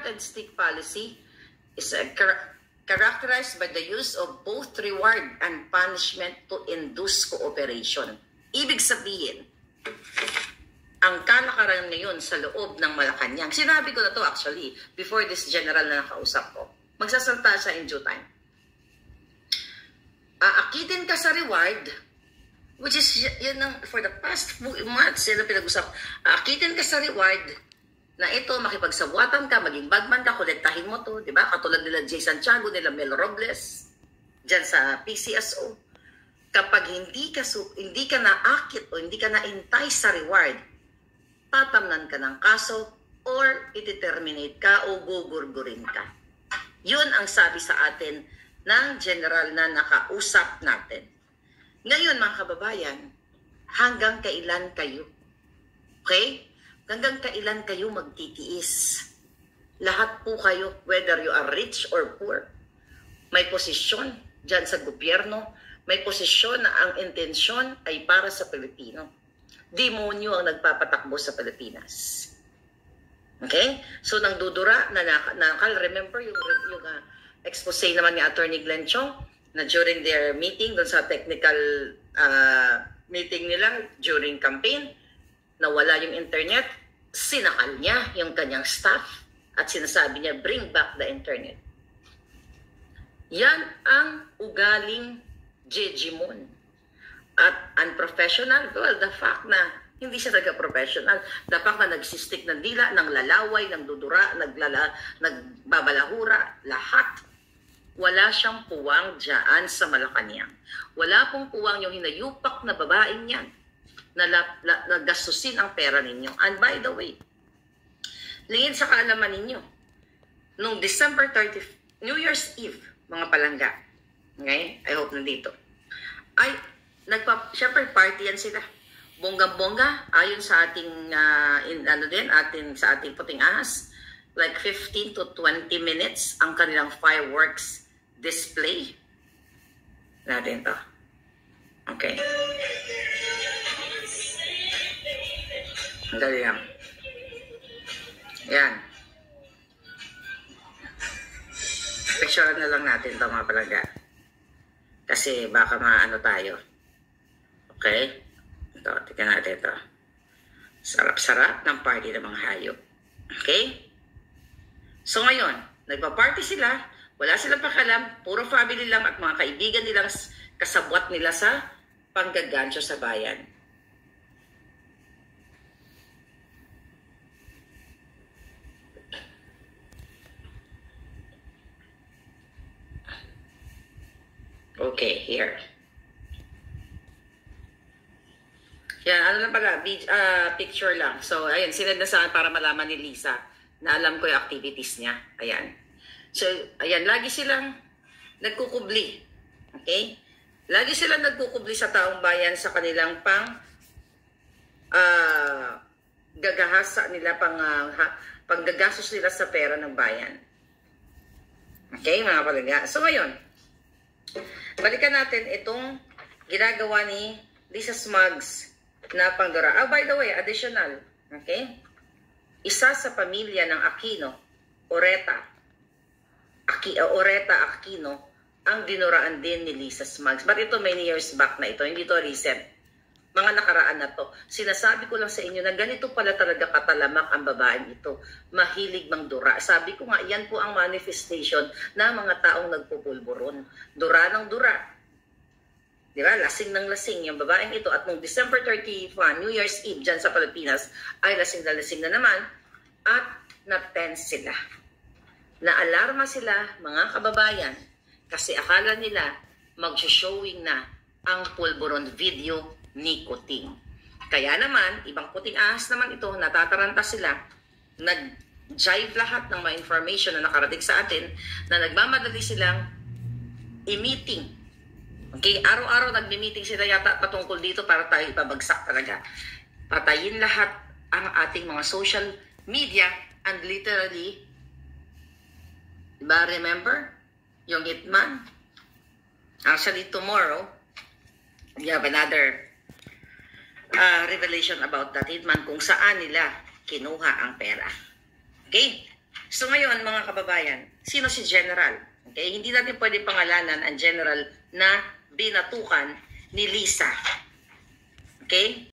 and stick policy is characterized by the use of both reward and punishment to induce cooperation. Ibig sabihin, ang kalakaran ngayon sa loob ng Malacanang, sinabi ko na to actually, before this general na nakausap ko, magsasalta siya in due time. Aakitin ka sa reward, which is, yun ang, for the past months, yun ang pinag-usap. Aakitin ka sa reward, na ito, makipagsabuatan ka, maging bagman ka, kolektahin mo to, di ba? Katulad nila Jay Santiago, nila Mel Robles, dyan sa PCSO. Kapag hindi ka naakit o hindi ka naintay sa reward, tatamnan ka ng kaso or iti-terminate ka o gugurgurin ka. Yun ang sabi sa atin ng general na nakausap natin. Ngayon mga kababayan, hanggang kailan kayo? Okay? Hanggang kailan kayo magtitiis? Lahat po kayo, whether you are rich or poor, may posisyon dyan sa gobyerno, may posisyon na ang intensyon ay para sa Pilipino. Demonyo ang nagpapatakbo sa Pilipinas. Okay? So, nang dudura, remember yung expose naman ni Attorney Glenn Chong na during their meeting, doon sa technical meeting nila during campaign, nawala yung internet, sinakal niya yung kanyang staff at sinasabi niya, bring back the internet. Yan ang ugaling Jejimon. At unprofessional, well, the fact na hindi siya taga-professional, the fact na nagsistik ng dila, ng lalaway, ng dudura, nagbabalahura, lahat. Wala siyang puwang dyan sa Malacanang. Wala pong puwang yung hinayupak na babaeng yan na gastusin ang pera ninyo. And by the way, lingid sa kaalaman ninyo, nung December 30, New Year's Eve, mga palangga, okay? I hope nandito, ay, syempre party yan sila. Bonggang-bongga, ayon sa ating, sa ating puting ahas, like 15 to 20 minutes ang kanilang fireworks display. Natin to. Okay. Ang galing yan. Yan. Picture na lang natin ito mga palangga. Kasi baka maano tayo. Okay? Ito, tignan natin ito. Sarap-sarap ng party ng mga hayop. Okay? So ngayon, nagpa-party sila, wala silang pakalam, puro family lang at mga kaibigan nilang kasabwat nila sa panggagancho sa bayan. Okay, here. Yan, ano lang pala, picture lang. So, ayan, sinad na sa para malaman ni Lisa na alam ko yung activities niya. Ayan. So, ayan, lagi silang nagkukubli. Okay? Lagi silang nagkukubli sa taong bayan sa kanilang gagahasa nila, panggagastos nila sa pera ng bayan. Okay, mga palangga. So, ngayon, balikan natin itong ginagawa ni Lisa Smugs na pangdura. Oh, by the way, additional. Okay? Isa sa pamilya ng Aquino, Oreta Aquino, ang dinuraan din ni Lisa Smugs. But ito many years back na ito. Hindi to recent. Mga nakaraan na to. Sinasabi ko lang sa inyo na ganito pala talaga katalamak ang babaeng ito. Mahilig mangdura. Sabi ko nga, yan po ang manifestation ng mga taong nagpupulburon. Dura ng dura. Di ba? Lasing ng lasing yung babaeng ito. At nung December 31, New Year's Eve dyan sa Pilipinas, ay lasing na naman. At na-tense sila. Na-alarma sila, mga kababayan, kasi akala nila mag-showing na ang pulburon video ni Kuting. Kaya naman, ibang puting ahas naman ito, natataranta sila, nag-jive lahat ng mga information na nakarating sa atin, na nagmamadali silang i-meeting. Okay, araw-araw nagmi-meeting sila yata patungkol dito para tayo ipabagsak talaga. Patayin lahat ang ating mga social media and literally, diba, remember? Yung hitman. Actually, tomorrow, we have another revelation about that hitman kung saan nila kinuha ang pera. Okay? So ngayon, mga kababayan, sino si General? Okay? Hindi natin pwede pangalanan ang General na binatukan ni Lisa. Okay?